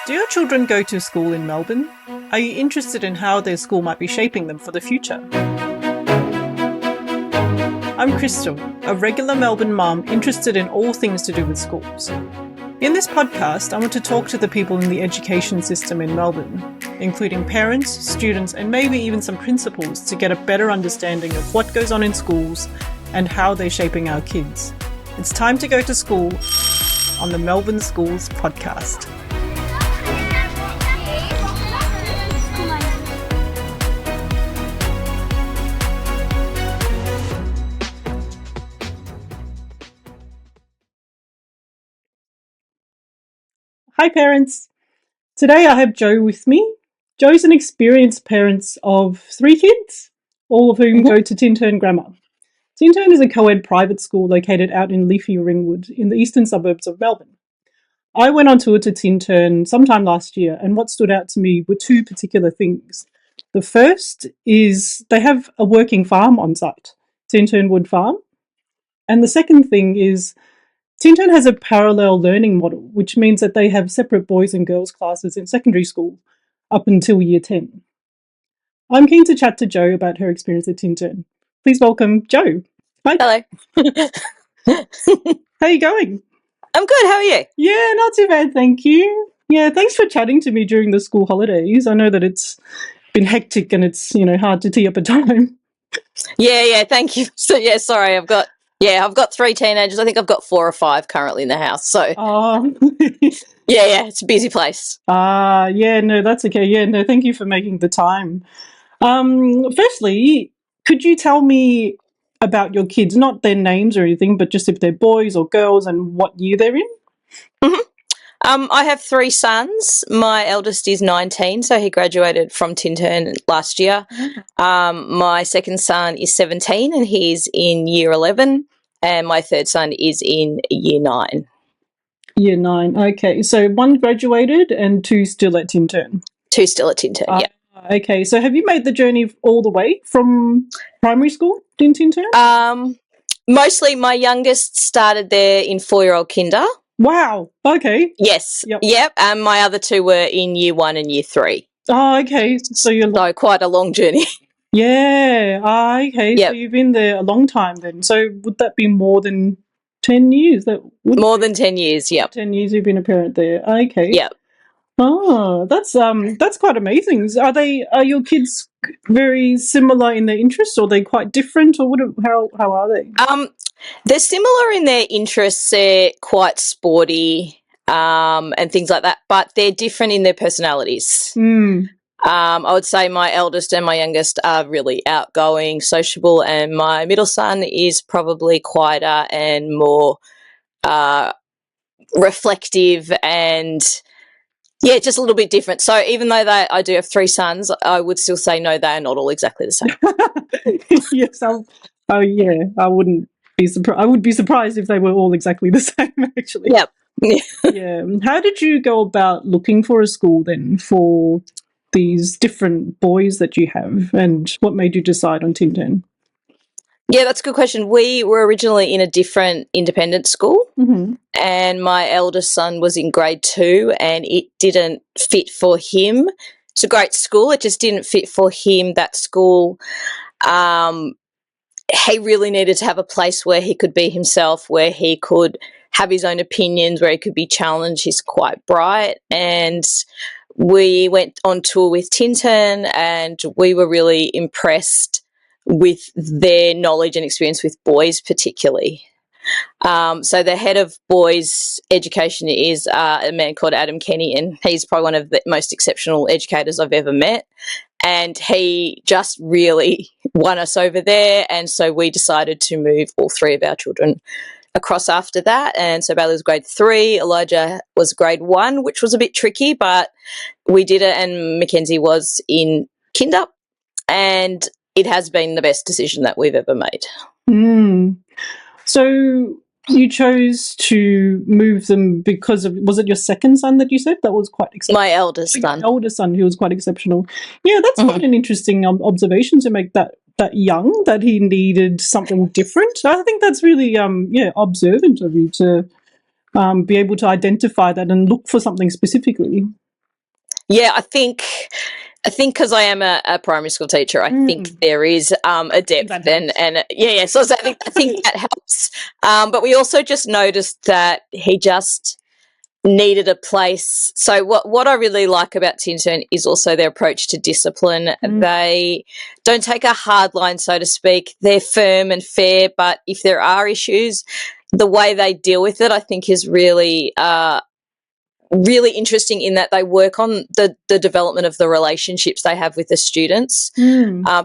Do your children go to school in Melbourne? Are you interested in how their school might be shaping them for the future? I'm Crystal, a regular Melbourne mum interested in all things to do with schools. In this podcast, I want to talk to the people in the education system in Melbourne, including parents, students, and maybe even some principals to get a better understanding of what goes on in schools and how they're shaping our kids. It's time to go to school on the Melbourne Schools podcast. Hi parents! Today I have Jo with me. Jo's an experienced parent of 3 kids, all of whom go to Tintern Grammar. Tintern is a co-ed private school located out in leafy Ringwood in the eastern suburbs of Melbourne. I went on tour to Tintern sometime last year, and what stood out to me were 2 particular things. The first is they have a working farm on site, Tintern Wood Farm. And the second thing is Tintern has a parallel learning model, which means that they have separate boys and girls classes in secondary school up until year 10. I'm keen to chat to Jo about her experience at Tintern. Please welcome Jo. Hi. Hello. How are you going? I'm good. How are you? Yeah, not too bad, thank you. Yeah, thanks for chatting to me during the school holidays. I know that it's been hectic and it's, hard to tee up a time. Yeah, thank you. So sorry, I've got 3 teenagers. I think I've got 4 or 5 currently in the house. So yeah, it's a busy place. No, that's okay. Yeah, no, thank you for making the time. Firstly, could you tell me about your kids, not their names or anything, but just if they're boys or girls and what year they're in? Mm-hmm. I have 3 sons. My eldest is 19, so he graduated from Tintern last year. My second son is 17 and he's in year 11, and my third son is in year 9. Year 9, okay. So 1 graduated and 2 still at Tintern? 2 still at Tintern, yeah. Okay, so have you made the journey all the way from primary school in Tintern? Mostly my youngest started there in 4-year-old kinder. Wow, okay. Yes, yep. And my other 2 were in year 1 and year 3. Oh, okay. So quite a long journey. Yeah, okay. Yep. So you've been there a long time then. So would that be more than 10 years? More than 10 years, yep. 10 years you've been a parent there. Okay. Yep. Oh, that's quite amazing. Are your kids very similar in their interests, or are they quite different, or how are they? They're similar in their interests. They're quite sporty and things like that, but they're different in their personalities. I would say my eldest and my youngest are really outgoing, sociable, and my middle son is probably quieter and more reflective and just a little bit different. So even though I do have 3 sons, I would still say no, they are not all exactly the same. Yes, I wouldn't be surprised. I would be surprised if they were all exactly the same, actually. Yep. Yeah. How did you go about looking for a school then for these different boys that you have, and what made you decide on Tintern? Yeah, that's a good question. We were originally in a different independent school, and my eldest son was in grade 2, and it didn't fit for him. It's a great school. It just didn't fit for him, that school. He really needed to have a place where he could be himself, where he could have his own opinions, where he could be challenged. He's quite bright, and we went on tour with Tintern, and we were really impressed with their knowledge and experience with boys particularly. So the head of boys education is a man called Adam Kenny, and he's probably one of the most exceptional educators I've ever met. And he just really won us over there, and so we decided to move all 3 of our children across after that. And so Bailey was grade 3, Elijah was grade 1, which was a bit tricky, but we did it, and Mackenzie was in kinder, and it has been the best decision that we've ever made. So you chose to move them because of, was it your second son that you said? That was quite exceptional. My eldest son. Your eldest son, he was quite exceptional. Yeah, that's quite an interesting observation to make that young, that he needed something different. I think that's really, observant of you to be able to identify that and look for something specifically. Yeah, I think because I am a primary school teacher, I think there is a depth and yeah. So I think that helps. But we also just noticed that he just needed a place. So what I really like about Tintern is also their approach to discipline. They don't take a hard line, so to speak. They're firm and fair, but if there are issues, the way they deal with it, I think, is really really interesting in that they work on the development of the relationships they have with the students,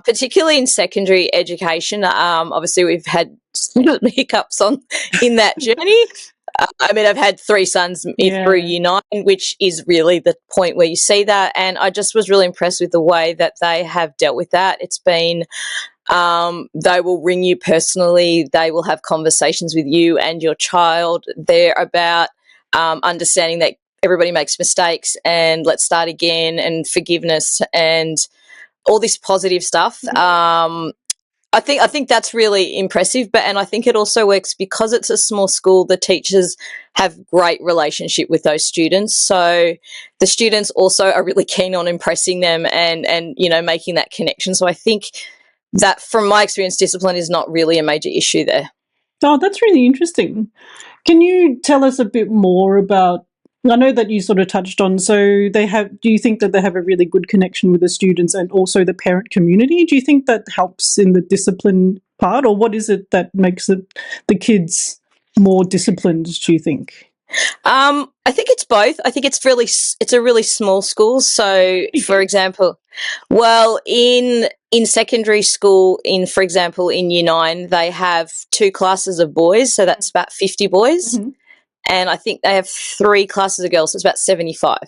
particularly in secondary education. Obviously, we've had hiccups in that journey. I mean, I've had 3 sons through Year 9, which is really the point where you see that. And I just was really impressed with the way that they have dealt with that. It's been they will ring you personally. They will have conversations with you and your child. They're about understanding that everybody makes mistakes and let's start again and forgiveness and all this positive stuff. I think that's really impressive, and I think it also works because it's a small school. The teachers have great relationship with those students, so the students also are really keen on impressing them and making that connection. So I think that, from my experience, discipline is not really a major issue there. Oh, that's really interesting. Can you tell us a bit more about? I know that you sort of touched on. So they have. Do you think that they have a really good connection with the students and also the parent community? Do you think that helps in the discipline part, or what is it that makes the kids more disciplined? Do you think? I think it's both. I think it's a really small school. So, for example, in secondary school, for example, in Year 9, they have 2 classes of boys, so that's about 50 boys, and I think they have 3 classes of girls, so it's about 75.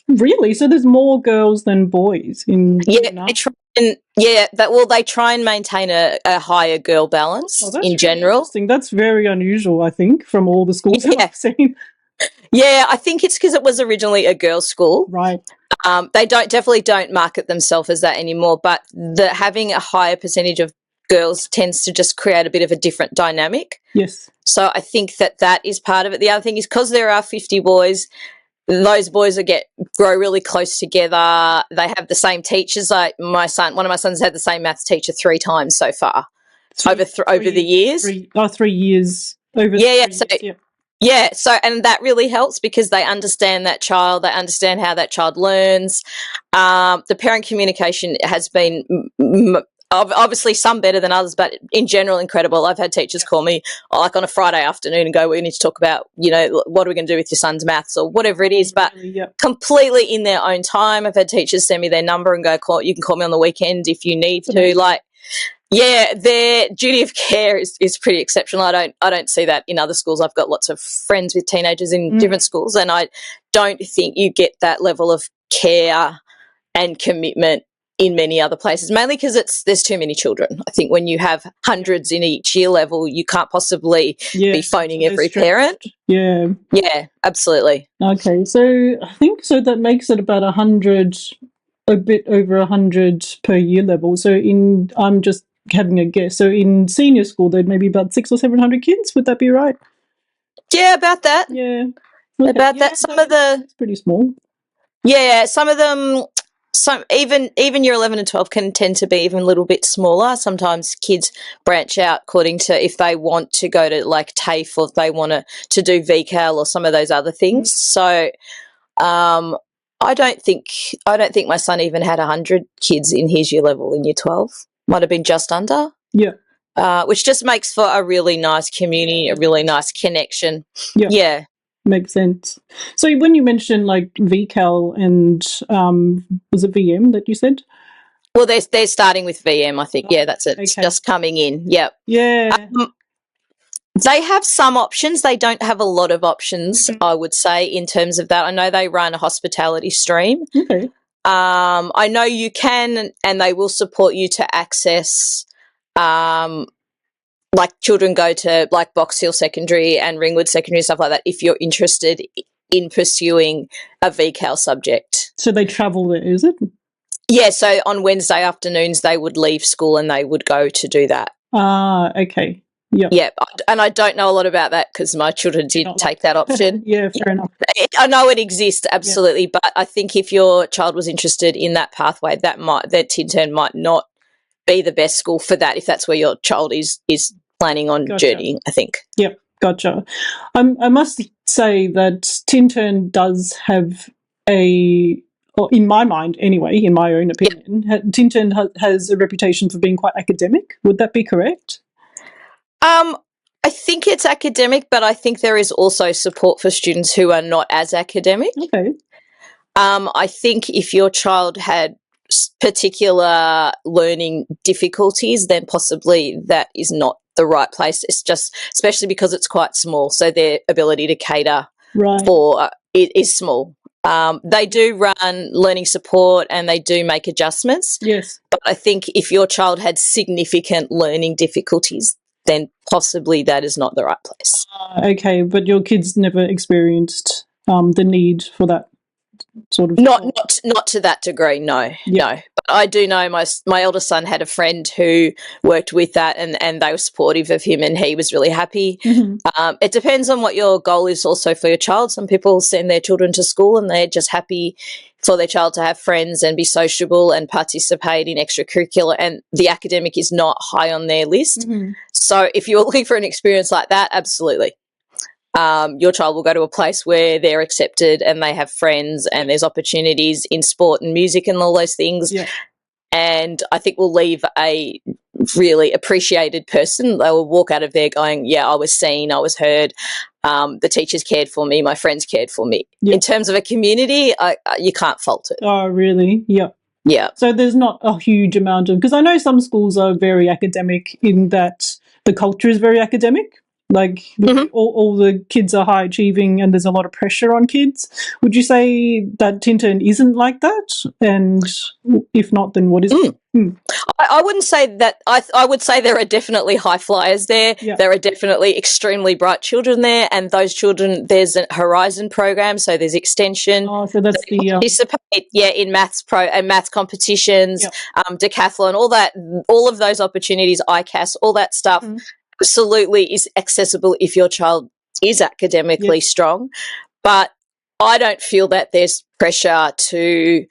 Really? So there's more girls than boys in Year 9? They try and maintain a higher girl balance in general. Interesting. That's very unusual, I think, from all the schools that I've seen. Yeah, I think it's because it was originally a girls' school. Right. They definitely don't market themselves as that anymore, but having a higher percentage of girls tends to just create a bit of a different dynamic. Yes. So I think that is part of it. The other thing is because there are 50 boys, those boys grow really close together. They have the same teachers. Like one of my sons had the same maths teacher 3 times so far over the years. 3 years over. Yeah, so and that really helps because they understand that child. They understand how that child learns. The parent communication has been obviously some better than others, but in general incredible. I've had teachers call me like on a Friday afternoon and go, "We need to talk about what are we going to do with your son's maths or whatever it is," but completely in their own time. I've had teachers send me their number and go, "You can call me on the weekend if you need to." Like. Yeah, their duty of care is pretty exceptional. I don't see that in other schools. I've got lots of friends with teenagers in different schools, and I don't think you get that level of care and commitment in many other places, mainly because there's too many children. I think when you have hundreds in each year level, you can't possibly be phoning every parent. Yeah. Yeah, absolutely. Okay, so I think that makes it about 100, a bit over 100 per year level. So I'm just having a guess. So in senior school, there'd maybe about 600 or 700 kids. Would that be right? Yeah, about that. Yeah, about that. It's pretty small. Yeah, some of them. Even Year 11 and 12 can tend to be even a little bit smaller. Sometimes kids branch out according to if they want to go to like TAFE or if they want to do VCAL or some of those other things. So I don't think my son even had 100 kids in his year level in Year 12. Might have been just under. Yeah. Which just makes for a really nice community, a really nice connection. Yeah. Makes sense. So when you mentioned like VCAL and was it VM that you said? Well, they're starting with VM, I think. Yeah, that's it. Okay. It's just coming in. Yep. Yeah. They have some options. They don't have a lot of options, I would say, in terms of that. I know they run a hospitality stream. Okay. I know you can, and they will support you to access, like children go to like Box Hill Secondary and Ringwood Secondary and stuff like that if you're interested in pursuing a VCAL subject. So they travel there, is it? Yeah, so on Wednesday afternoons they would leave school and they would go to do that. Ah, okay. Yeah. Yeah, and I don't know a lot about that because my children did take that option. Yeah, fair enough. I know it exists, absolutely, but I think if your child was interested in that pathway, that Tintern might not be the best school for that if that's where your child is planning on journeying, I think. Yep, gotcha. I must say that Tintern does have or in my mind anyway, in my own opinion, Tintern has a reputation for being quite academic. Would that be correct? I think it's academic, but I think there is also support for students who are not as academic. Okay. I think if your child had particular learning difficulties, then possibly that is not the right place. It's just, especially because it's quite small, so their ability to cater for it is small. They do run learning support and they do make adjustments. Yes. But I think if your child had significant learning difficulties, then possibly that is not the right place. Okay, but your kids never experienced the need for that sort of not to that degree, no. But I do know my eldest son had a friend who worked with that, and they were supportive of him, and he was really happy. It depends on what your goal is also for your child. Some people send their children to school and they're just happy for their child to have friends and be sociable and participate in extracurricular, and the academic is not high on their list. So if you're looking for an experience like that, absolutely. Your child will go to a place where they're accepted and they have friends and there's opportunities in sport and music and all those things. And I think we'll leave a really appreciated person. They will walk out of there going, yeah, I was seen, I was heard. The teachers cared for me, my friends cared for me. In terms of a community, you can't fault it. Oh, really? Yeah. So there's not a huge amount of, because I know some schools are very academic in that the culture is very academic. Like all the kids are high achieving and there's a lot of pressure on kids. Would you say that Tintern isn't like that? And if not, then what is it? I wouldn't say that. I would say there are definitely high flyers there. There are definitely extremely bright children there, and those children, there's a Horizon program, so there's extension. Oh, so that's the participate, in maths maths competitions, decathlon, all of those opportunities, ICAS, all that stuff. Absolutely is accessible if your child is academically strong, but I don't feel that there's pressure to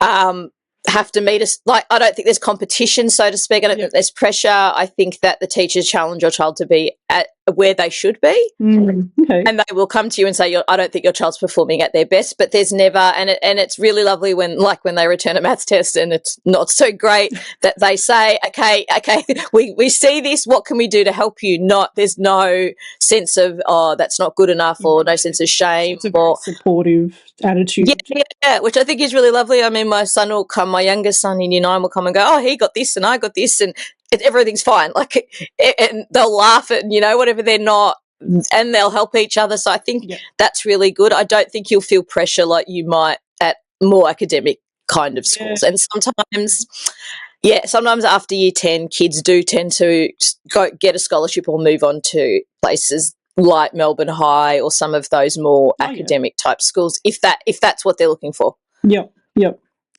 have to meet us. Like, I don't think there's competition, so to speak. I don't think there's pressure. I think that the teachers challenge your child to be at where they should be, and they will come to you and say, I don't think your child's performing at their best. But there's never, and it's really lovely when they return a maths test and it's not so great, that they say, okay, we see this. What can we do to help you? There's no sense of, oh, that's not good enough, or no sense of shame. It's a very supportive attitude. Yeah, which I think is really lovely. I mean, my youngest son in Year 9 will come and go, oh, he got this and I got this, and everything's fine. Like, and they'll laugh at, whatever they're not, and they'll help each other. So I think that's really good. I don't think you'll feel pressure like you might at more academic kind of schools. And sometimes after Year 10, kids do tend to go get a scholarship or move on to places like Melbourne High or some of those more academic type schools, if that's what they're looking for. Yep.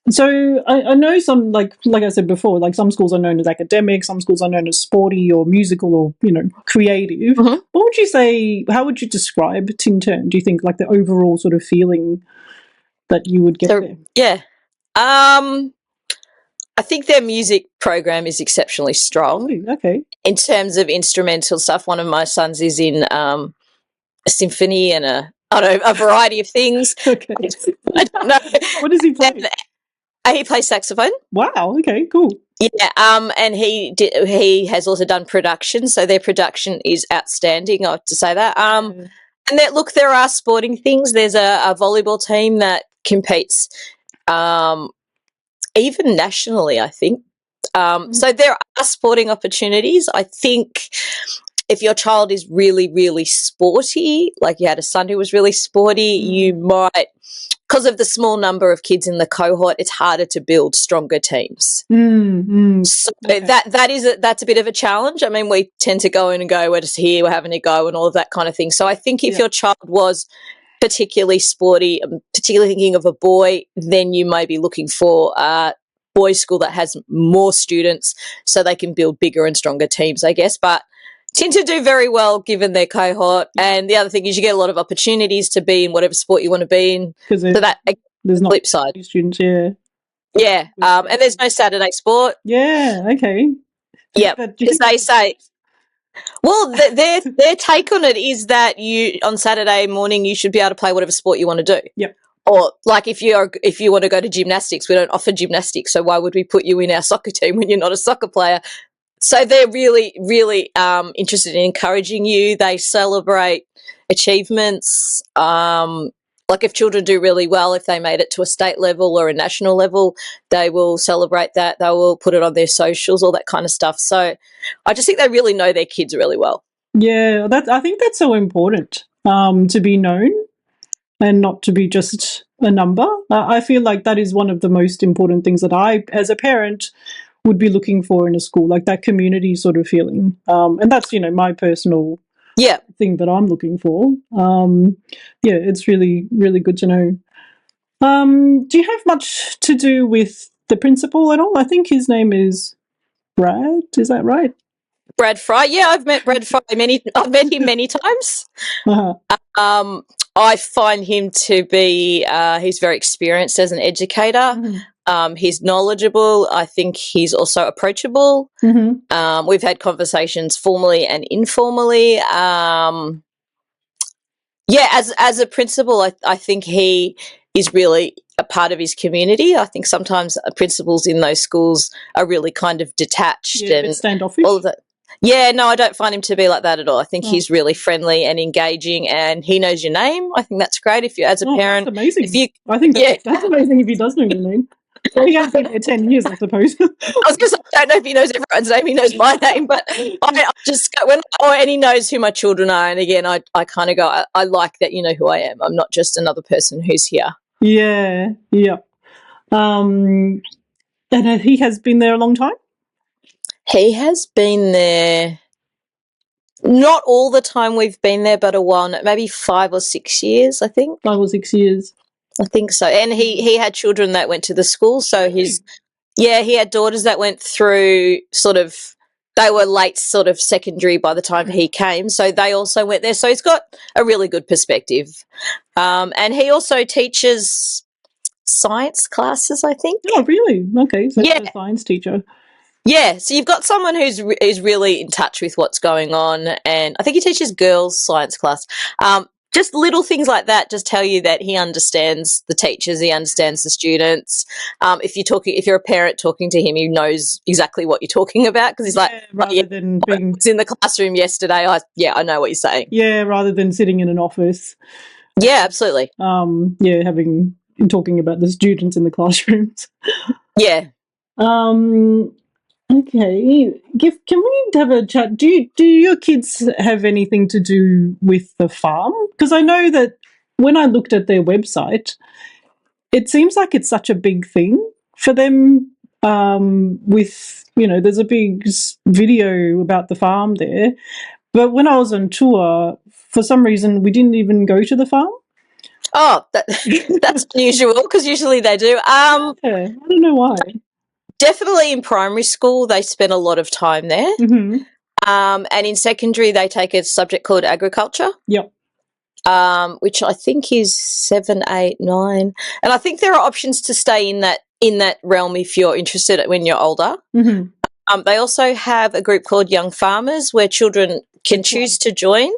So I know some, like I said before, like some schools are known as academic, some schools are known as sporty or musical or, creative. What would you say, how would you describe Tintern? Do you think, like, the overall sort of feeling that you would get there? Yeah. I think their music program is exceptionally strong. Oh, okay. In terms of instrumental stuff, one of my sons is in a symphony and a variety of things. Okay. I don't know. What does he play? He plays saxophone. Wow. Okay. Cool. Yeah. And he has also done production, so their production is outstanding. I have to say that. And there are sporting things. There's a volleyball team that competes, even nationally, I think. So there are sporting opportunities. I think if your child is really, really sporty, like you had a son who was really sporty, you might, because of the small number of kids in the cohort, it's harder to build stronger teams. So that's a bit of a challenge. I mean, we tend to go in and go, we're just here, we're having a go, and all of that kind of thing. So I think if your child was particularly sporty, particularly thinking of a boy, then you may be looking for a boys' school that has more students so they can build bigger and stronger teams, I guess. But tend to do very well given their cohort. And the other thing is you get a lot of opportunities to be in whatever sport you want to be in. Because So that there's not flip side. students, yeah. Yeah, and there's no Saturday sport. Yeah, okay. Yeah, because they say, well, their take on it is that you on Saturday morning you should be able to play whatever sport you want to do. Yep. Or like if you want to go to gymnastics, we don't offer gymnastics, so why would we put you in our soccer team when you're not a soccer player? So they're really, really interested in encouraging you. They celebrate achievements. Like if children do really well, if they made it to a state level or a national level, they will celebrate that. They will put it on their socials, all that kind of stuff. So I just think they really know their kids really well. Yeah, I think that's so important, to be known and not to be just a number. I feel like that is one of the most important things that I, as a parent, would be looking for in a school, like that community sort of feeling. And that's, my personal thing that I'm looking for. It's really, really good to know. Do you have much to do with the principal at all? I think his name is Brad. Is that right? Brad Fry. Yeah, I've met Brad Fry I've met him many times. Uh-huh. I find him to be he's very experienced as an educator. Mm-hmm. He's knowledgeable. I think he's also approachable. Mm-hmm. We've had conversations formally and informally. As a principal, I think he is really a part of his community. I think sometimes principals in those schools are really kind of detached and standoffish. All of that. Yeah, no, I don't find him to be like that at all. I think he's really friendly and engaging, and he knows your name. I think that's great if you, as a parent. That's amazing. I think that's amazing if he does know your name. So he has been there 10 years, I suppose. I was going to say, I don't know if he knows everyone's name. He knows my name, but I just go and he knows who my children are. And again, I kind of go, I like that you know who I am. I'm not just another person who's here. Yeah. And he has been there a long time? He has been there, not all the time we've been there, but a while, maybe 5 or 6 years, I think. 5 or 6 years. I think so. And he had children that went to the school, so he had daughters that went through they were late sort of secondary by the time he came, so they also went there. So he's got a really good perspective. And he also teaches science classes, I think. Oh, really? Okay, so he's a science teacher. Yeah, so you've got someone who's really in touch with what's going on, and I think he teaches girls' science class. Just little things like that just tell you that he understands the teachers, he understands the students. If you're a parent talking to him, he knows exactly what you're talking about because he's rather than being in the classroom yesterday. I know what you're saying. Yeah, rather than sitting in an office. Yeah, absolutely. Talking about the students in the classrooms. Yeah. Okay. Can we have a chat? Do your kids have anything to do with the farm? Because I know that when I looked at their website, it seems like it's such a big thing for them. There's a big video about the farm there. But when I was on tour, for some reason, we didn't even go to the farm. Oh, that's unusual because usually they do. I don't know why. Definitely in primary school, they spend a lot of time there. Mm-hmm. And in secondary, they take a subject called agriculture. Yep. Which I think is 7, 8, 9. And I think there are options to stay in that realm if you're interested when you're older. Mm-hmm. They also have a group called Young Farmers where children can choose to join,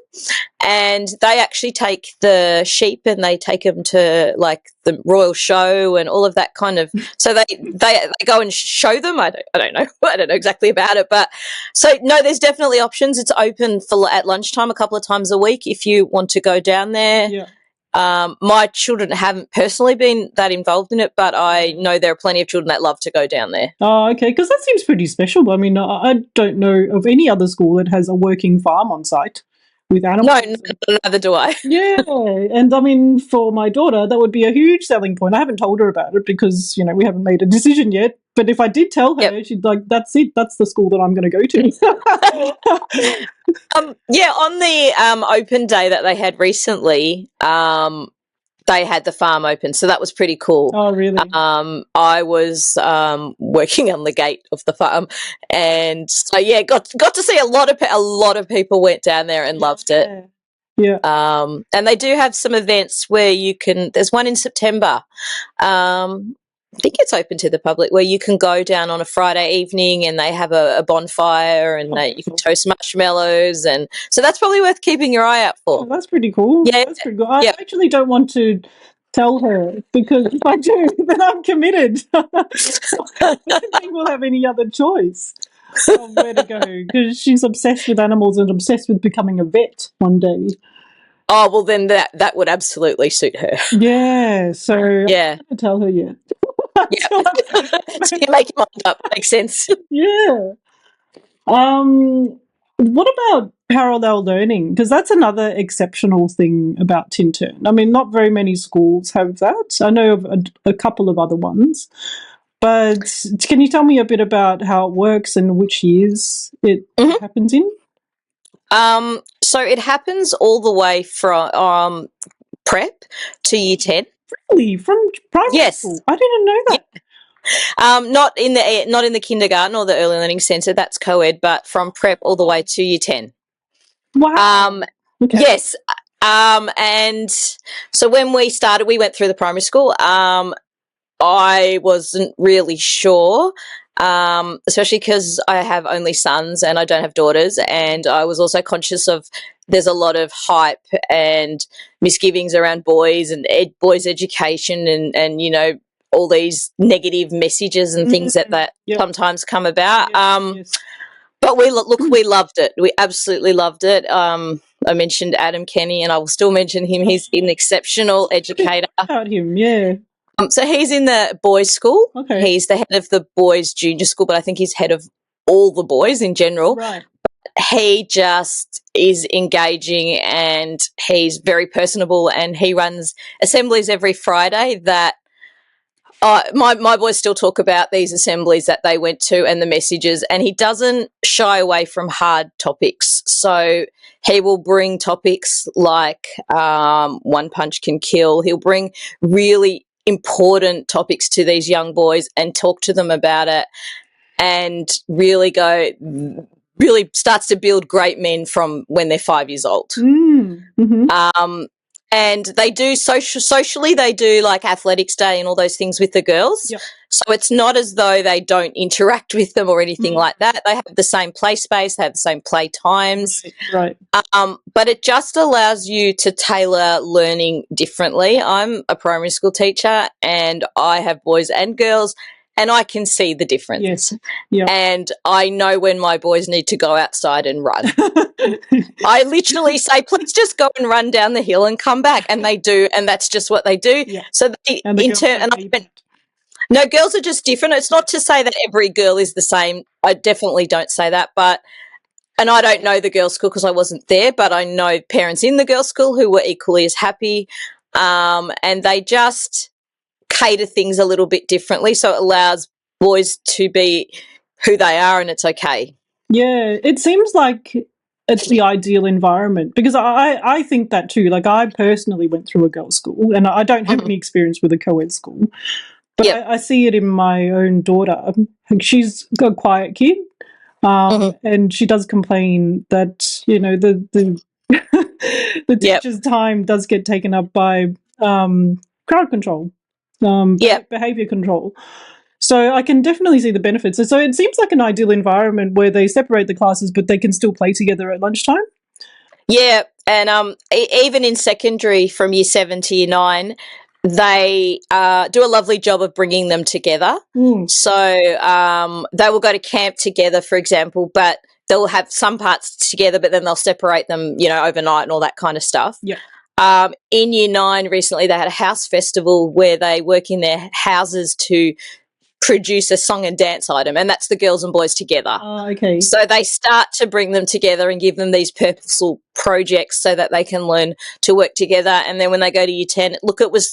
and they actually take the sheep and they take them to like the royal show and all of that kind of. So they go and show them. I don't know. I don't know exactly about it, but so no, there's definitely options. It's open at lunchtime a couple of times a week if you want to go down there. Yeah. My children haven't personally been that involved in it, but I know there are plenty of children that love to go down there. Oh, okay, because that seems pretty special. I mean, I don't know of any other school that has a working farm on site with animals. No, neither do I. Yeah, and I mean, for my daughter, that would be a huge selling point. I haven't told her about it because, we haven't made a decision yet. But if I did tell her, she'd like, that's it. That's the school that I'm going to go to. On the open day that they had recently, they had the farm open, so that was pretty cool. Oh, really? I was working on the gate of the farm, and so yeah, got to see a lot of people went down there and loved it. Yeah. And they do have some events where you can. There's one in September. I think it's open to the public where you can go down on a Friday evening and they have a bonfire and you can toast marshmallows, and so that's probably worth keeping your eye out for. Oh, that's pretty cool. Yeah, that's pretty cool. I actually don't want to tell her because if I do, then I'm committed. I don't think we'll have any other choice of where to go because she's obsessed with animals and obsessed with becoming a vet one day. Oh, well, then that would absolutely suit her. Yeah, so yeah, I'm not going to tell her yet. Yeah. So you make your mind up. Makes sense. Yeah. What about parallel learning? Because that's another exceptional thing about Tintern. I mean, not very many schools have that. I know of a couple of other ones. But can you tell me a bit about how it works and which years it happens in? So it happens all the way from prep to year 10. Really? From primary school? I didn't know that. Not in the kindergarten or the early learning centre. That's co-ed, but from prep all the way to year 10. Wow. Okay. Yes. And so when we started, we went through the primary school. I wasn't really sure, especially because I have only sons and I don't have daughters. And I was also conscious of there's a lot of hype and misgivings around boys and boys' education and you know, all these negative messages and things that sometimes come about. But we loved it. We absolutely loved it. I mentioned Adam Kenny, and I will still mention him. He's an exceptional educator. About him, yeah. So he's in the boys' school. Okay. He's the head of the boys' junior school, but I think he's head of all the boys in general. Right. He just is engaging and he's very personable, and he runs assemblies every Friday that my boys still talk about these assemblies that they went to and the messages, and he doesn't shy away from hard topics. So he will bring topics like one punch can kill. He'll bring really important topics to these young boys and talk to them about it, and really starts to build great men from when they're 5 years old. And they do socially, they do like athletics day and all those things with the girls. Yep. So it's not as though they don't interact with them or anything like that. They have the same play space, they have the same play times. Right. But it just allows you to tailor learning differently. I'm a primary school teacher and I have boys and girls, and I can see the difference. Yes. Yeah. And I know when my boys need to go outside and run. I literally say, please just go and run down the hill and come back. And they do. And that's just what they do. Yeah. So no, girls are just different. It's not to say that every girl is the same. I definitely don't say that. And I don't know the girls' school because I wasn't there, but I know parents in the girls' school who were equally as happy. And they just cater things a little bit differently, so it allows boys to be who they are, and it's okay. Yeah, it seems like it's the ideal environment because I think that too. Like I personally went through a girls' school and I don't have any experience with a co-ed school, but I see it in my own daughter. She's a quiet kid, and she does complain that, you know, the the teacher's time does get taken up by crowd control. Behavior control. So I can definitely see the benefits. So it seems like an ideal environment where they separate the classes, but they can still play together at lunchtime. Yeah, and even in secondary from year 7 to year 9, they do a lovely job of bringing them together. So they will go to camp together, for example, but they'll have some parts together, but then they'll separate them, you know, overnight and all that kind of stuff. Yeah. In year 9 recently, they had a house festival where they work in their houses to produce a song and dance item, and that's the girls and boys together. Okay. So they start to bring them together and give them these purposeful projects so that they can learn to work together. And then when they go to year 10,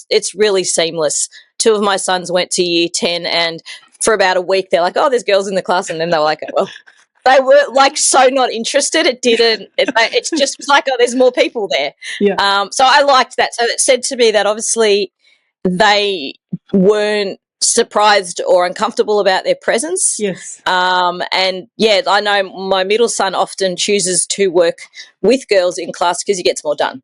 it's really seamless. 2 of my sons went to year 10, and for about a week they're like, oh, there's girls in the class, and then they were like, well, They were like so not interested. It's just like, oh, there's more people there. Yeah. So I liked that. So it said to me that obviously they weren't surprised or uncomfortable about their presence. Yes. And yeah, I know my middle son often chooses to work with girls in class because he gets more done.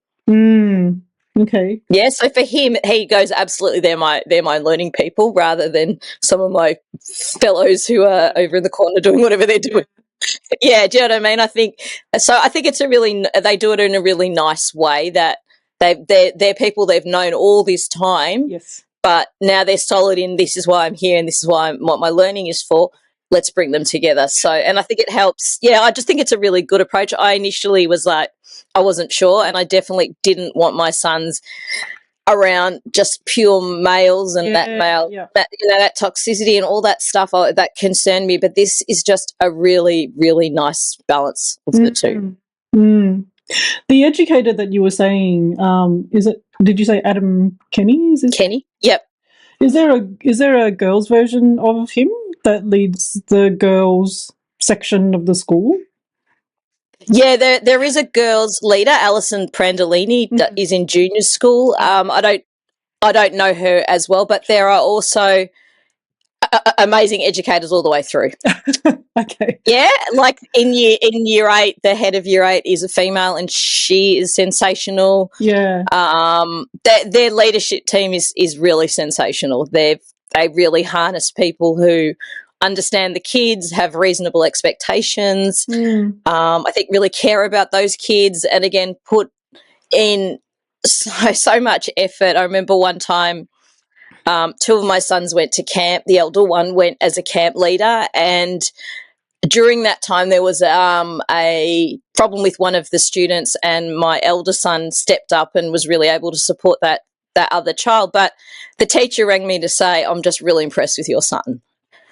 Okay. Yeah, so for him, he goes, absolutely, they're my learning people rather than some of my fellows who are over in the corner doing whatever they're doing. Yeah, do you know what I mean? I think it's they do it in a really nice way that they're people they've known all this time. Yes. But now they're solid in, this is why I'm here and this is what my learning is for. Let's bring them together. So, and I think it helps. Yeah, I just think it's a really good approach. I initially was like, I wasn't sure, and I definitely didn't want my sons around just pure males and that toxicity and all that stuff that concerned me. But this is just a really, really nice balance of the two. The educator that you were saying, did you say Adam Kenny? Kenny? Yep. Is there a girls' version of him that leads the girls' section of the school? Yeah, there is a girls' leader, Alison Prandolini, is in junior school. I don't know her as well, but there are also amazing educators all the way through. Okay. Yeah, like in year 8, the head of year 8 is a female, and she is sensational. Yeah. Their leadership team is really sensational. They really harness people who understand the kids, have reasonable expectations. I think really care about those kids, and again put in so much effort. I remember one time, 2 of my sons went to camp. The elder one went as a camp leader, and during that time there was a problem with one of the students, and my elder son stepped up and was really able to support that other child. But the teacher rang me to say, I'm just really impressed with your son.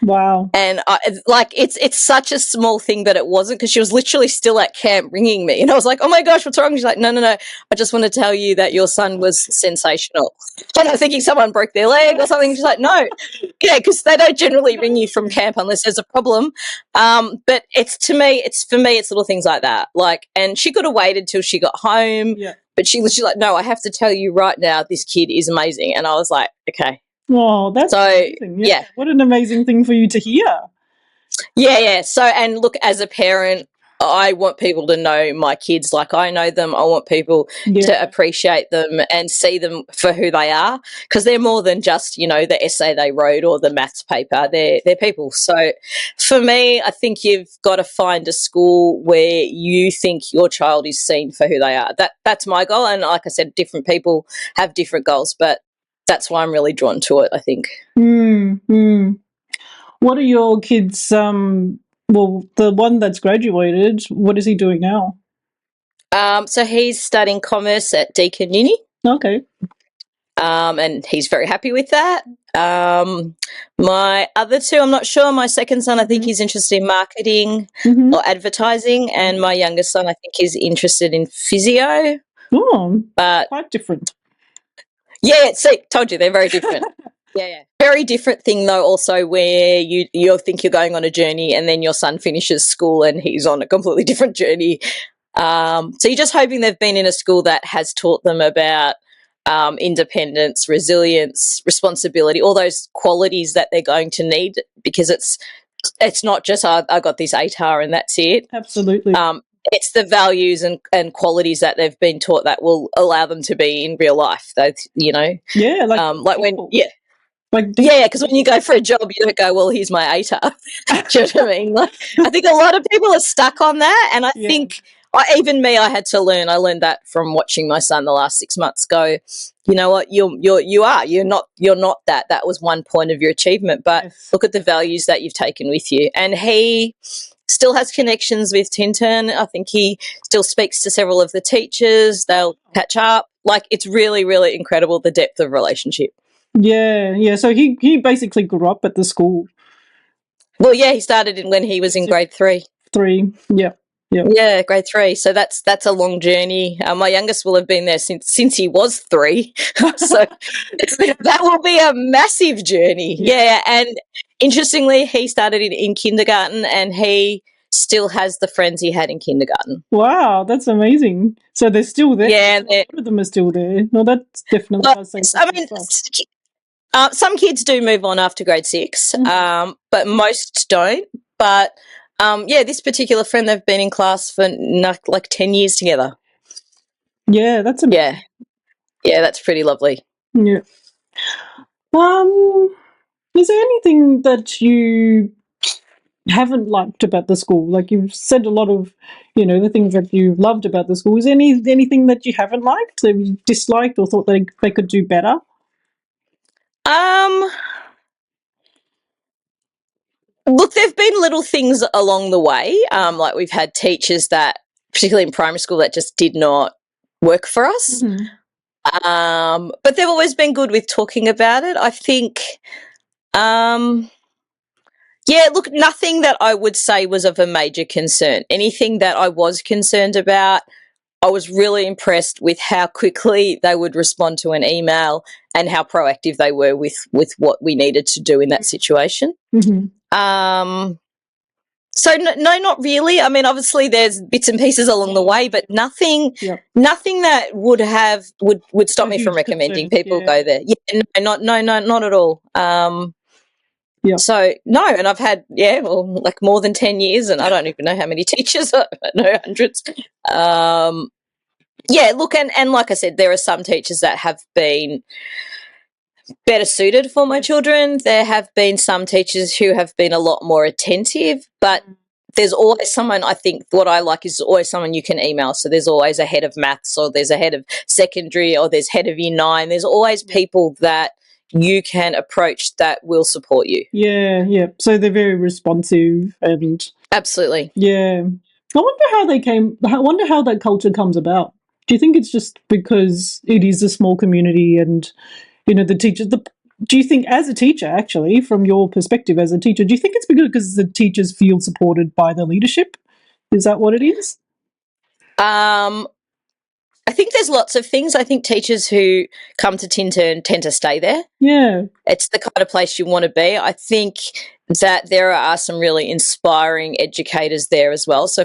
Wow. And it's such a small thing, but it wasn't, because she was literally still at camp ringing me. And I was like, oh my gosh, what's wrong? She's like, no. I just want to tell you that your son was sensational. And I'm thinking someone broke their leg or something. She's like, no. Yeah, because they don't generally ring you from camp unless there's a problem. But for me, it's little things like that. Like, and she could have waited till she got home. Yeah. But she was like, no, I have to tell you right now, this kid is amazing. And I was like, okay. Oh, that's amazing. Yeah. What an amazing thing for you to hear. Yeah. So, and look, as a parent, I want people to know my kids like I know them. I want people to appreciate them and see them for who they are, because they're more than just, the essay they wrote or the maths paper. They're people. So for me, I think you've got to find a school where you think your child is seen for who they are. That's my goal. And like I said, different people have different goals, but that's why I'm really drawn to it, I think. What are your kids, well, the one that's graduated, what is he doing now? So he's studying commerce at Deakin Uni. Okay. And he's very happy with that. My other 2, I'm not sure. My second son, I think he's interested in marketing or advertising, and my youngest son, I think, is interested in physio. Oh, but quite different. Yeah, see, told you, they're very different. Yeah. Very different thing, though, also, where you think you're going on a journey and then your son finishes school and he's on a completely different journey. So you're just hoping they've been in a school that has taught them about independence, resilience, responsibility, all those qualities that they're going to need, because it's not just, I got this ATAR and that's it. Absolutely. It's the values and qualities that they've been taught that will allow them to be in real life. Yeah, like when, because when you go for a job, you don't go, well, here's my ATAR. Do you know what I mean? Like, I think a lot of people are stuck on that, and I think even me, I had to learn. I learned that from watching my son the last 6 months. Go, you know what? You're not that. That was one point of your achievement, but look at the values that you've taken with you. And he still has connections with Tintern. I think he still speaks to several of the teachers. They'll catch up. Like, it's really, really incredible, the depth of relationship. Yeah. So he basically grew up at the school. Well, yeah, he started when he was in grade 3. Yeah, grade 3. So that's a long journey. My youngest will have been there since he was 3. So that will be a massive journey. Yeah. And interestingly, he started in kindergarten, and he still has the friends he had in kindergarten. Wow, that's amazing. So they're still there. Yeah, A lot of them are still there. No, that's definitely. well, I mean, some kids do move on after grade 6, but most don't. But yeah, this particular friend, they've been in class for like 10 years together. Yeah, that's amazing. Yeah, that's pretty lovely. Yeah. Is there anything that you haven't liked about the school? Like you've said a lot of, the things that you loved about the school. Is there anything that you haven't liked, that you disliked or thought they could do better? Look, there've been little things along the way. Like we've had teachers that, particularly in primary school, that just did not work for us. But they've always been good with talking about it. I think, yeah, look, nothing that I would say was of a major concern. Anything that I was concerned about, I was really impressed with how quickly they would respond to an email and how proactive they were with what we needed to do in that situation. So no, not really. I mean, obviously there's bits and pieces along the way, but nothing that would stop me from recommending people go there. Yeah, not at all. So no, and I've had like more than 10 years, and I don't even know how many teachers. I know hundreds. Yeah, look, and like I said, there are some teachers that have been better suited for my children. There have been some teachers who have been a lot more attentive, but there's always someone, I think what I like is always someone you can email. So there's always a head of maths, or there's a head of secondary, or there's head of year 9. There's always people that you can approach that will support you. Yeah. So they're very responsive and absolutely. Yeah. I wonder how that culture comes about. Do you think it's just because it is a small community and the teachers? Do you think, as a teacher, actually, from your perspective as a teacher, do you think it's because the teachers feel supported by the leadership? Is that what it is? I think there's lots of things. I think teachers who come to Tintern tend to stay there. Yeah. It's the kind of place you want to be. I think that there are some really inspiring educators there as well. So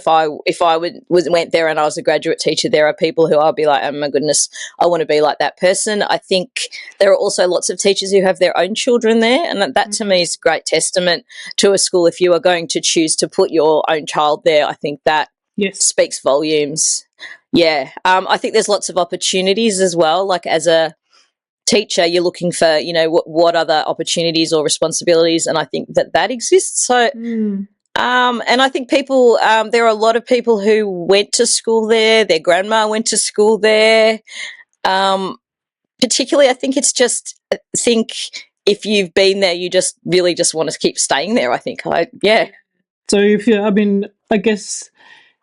if I went there and I was a graduate teacher, there are people who I'll be like, oh my goodness, I want to be like that person. I think there are also lots of teachers who have their own children there, and that to me is great testament to a school. If you are going to choose to put your own child there, I think that speaks volumes. Yeah, I think there's lots of opportunities as well. Like as a teacher, you're looking for, what other opportunities or responsibilities, and I think that exists. So, and I think people, there are a lot of people who went to school there. Their grandma went to school there. Particularly, I think it's just if you've been there, you just really just want to keep staying there. I think, So I guess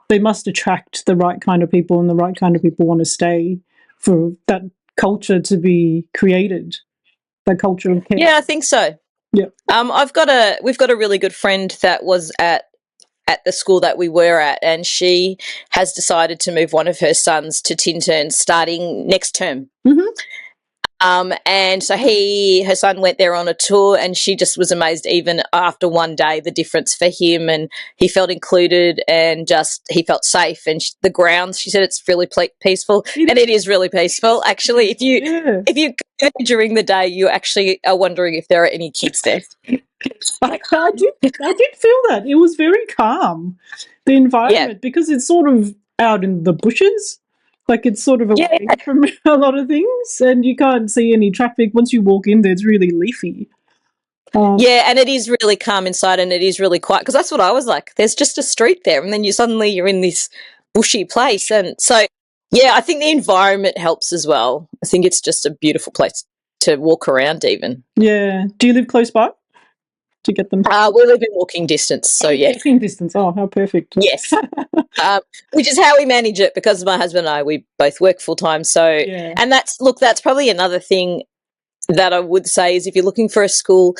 they must attract the right kind of people, and the right kind of people want to stay for that culture to be created, that culture of care. Yeah, I think so. Yeah. We've got a really good friend that was at the school that we were at, and she has decided to move one of her sons to Tintern starting next term. And so her son went there on a tour, and she just was amazed even after one day, the difference for him, and he felt included and he felt safe. And the grounds, she said, it's really peaceful, and it is really peaceful. Actually, if you go there during the day, you actually are wondering if there are any kids there. I did feel that. It was very calm, the environment, because it's sort of out in the bushes. Like it's sort of away from a lot of things, and you can't see any traffic. Once you walk in there, it's really leafy. And it is really calm inside, and it is really quiet, because that's what I was like. There's just a street there, and then you're in this bushy place. And so, I think the environment helps as well. I think it's just a beautiful place to walk around even. Yeah. Do you live close by to get them? We live in walking distance, so Walking distance. Oh, how perfect. Yes. Which is how we manage it, because my husband and I, we both work full time. So, and that's probably another thing that I would say is, if you're looking for a school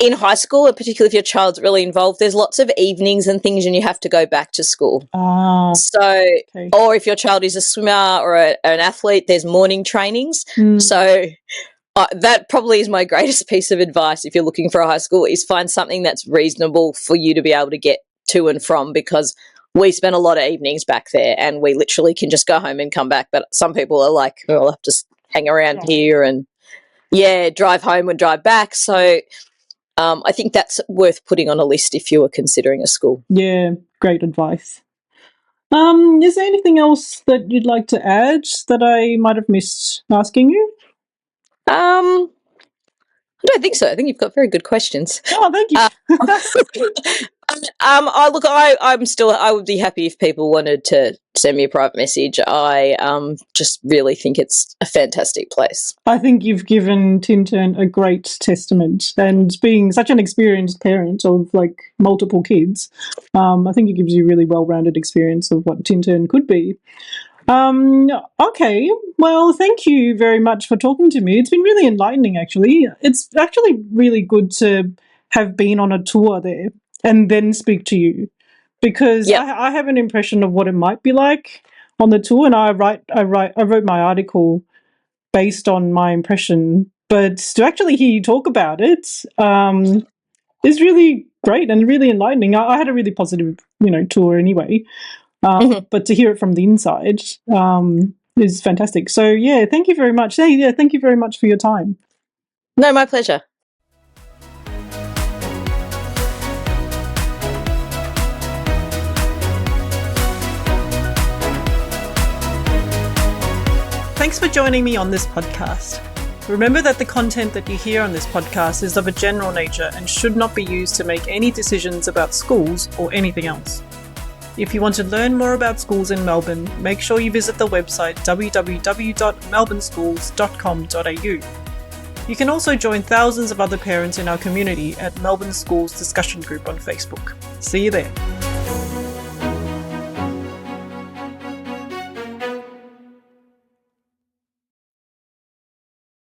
in high school, and particularly if your child's really involved, there's lots of evenings and things, and you have to go back to school. Or if your child is a swimmer or an athlete, there's morning trainings. So that probably is my greatest piece of advice if you're looking for a high school, is find something that's reasonable for you to be able to get to and from, because we spend a lot of evenings back there and we literally can just go home and come back. But some people are like, oh, I'll have to hang around here and, drive home and drive back. So I think that's worth putting on a list if you were considering a school. Yeah, great advice. Is there anything else that you'd like to add that I might have missed asking you? I don't think so. I think you've got very good questions. Oh, thank you. I would be happy if people wanted to send me a private message. I just really think it's a fantastic place. I think you've given Tintern a great testament, and being such an experienced parent of like multiple kids, I think it gives you a really well-rounded experience of what Tintern could be. Okay, well, thank you very much for talking to me. It's been really enlightening, actually. It's actually really good to have been on a tour there and then speak to you, because I have an impression of what it might be like on the tour, and I wrote my article based on my impression. But to actually hear you talk about it is really great and really enlightening. I had a really positive, tour anyway. But to hear it from the inside is fantastic. So, yeah, thank you very much. Yeah, thank you very much for your time. No, my pleasure. Thanks for joining me on this podcast. Remember that the content that you hear on this podcast is of a general nature and should not be used to make any decisions about schools or anything else. If you want to learn more about schools in Melbourne, make sure you visit the website www.melbourneschools.com.au. You can also join thousands of other parents in our community at Melbourne Schools Discussion Group on Facebook. See you there.